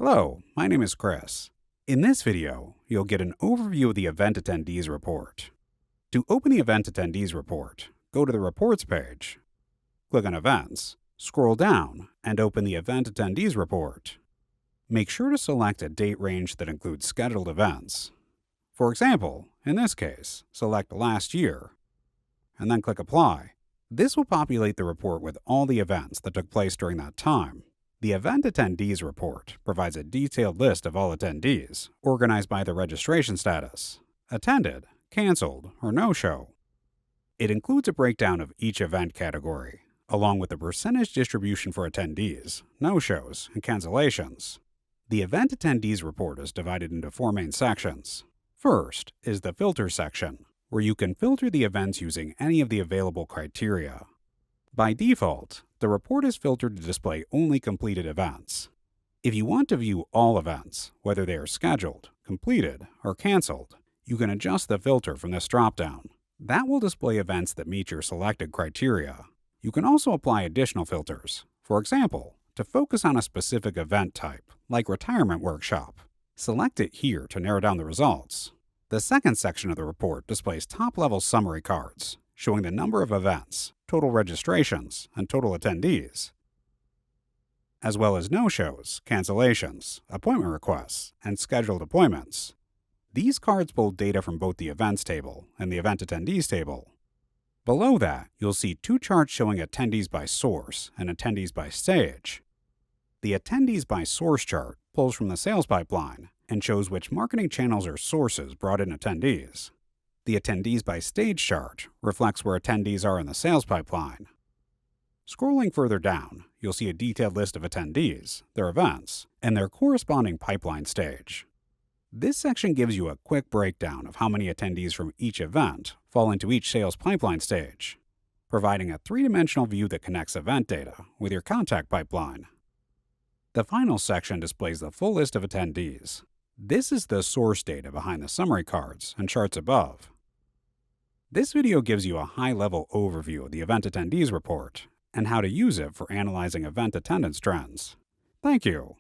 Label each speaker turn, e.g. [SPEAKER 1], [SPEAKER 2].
[SPEAKER 1] Hello, my name is Chris. In this video, you'll get an overview of the Event Attendees Report. To open the Event Attendees Report, go to the Reports page, click on Events, scroll down, and open the Event Attendees Report. Make sure to select a date range that includes scheduled events. For example, in this case, select last year, and then click Apply. This will populate the report with all the events that took place during that time. The Event Attendees Report provides a detailed list of all attendees, organized by their registration status, attended, canceled, or no-show. It includes a breakdown of each event category, along with the percentage distribution for attendees, no-shows, and cancellations. The Event Attendees Report is divided into four main sections. First is the Filter section, where you can filter the events using any of the available criteria. By default, the report is filtered to display only completed events. If you want to view all events, whether they are scheduled, completed, or canceled, you can adjust the filter from this dropdown. That will display events that meet your selected criteria. You can also apply additional filters. For example, to focus on a specific event type, like retirement workshop, select it here to narrow down the results. The second section of the report displays top-level summary cards, showing the number of events, total registrations, and total attendees, as well as no-shows, cancellations, appointment requests, and scheduled appointments. These cards pull data from both the Events table and the Event Attendees table. Below that, you'll see two charts showing attendees by source and attendees by stage. The Attendees by Source chart pulls from the sales pipeline and shows which marketing channels or sources brought in attendees. The Attendees by Stage chart reflects where attendees are in the sales pipeline. Scrolling further down, you'll see a detailed list of attendees, their events, and their corresponding pipeline stage. This section gives you a quick breakdown of how many attendees from each event fall into each sales pipeline stage, providing a three-dimensional view that connects event data with your contact pipeline. The final section displays the full list of attendees. This is the source data behind the summary cards and charts above. This video gives you a high-level overview of the Event Attendees Report and how to use it for analyzing event attendance trends. Thank you.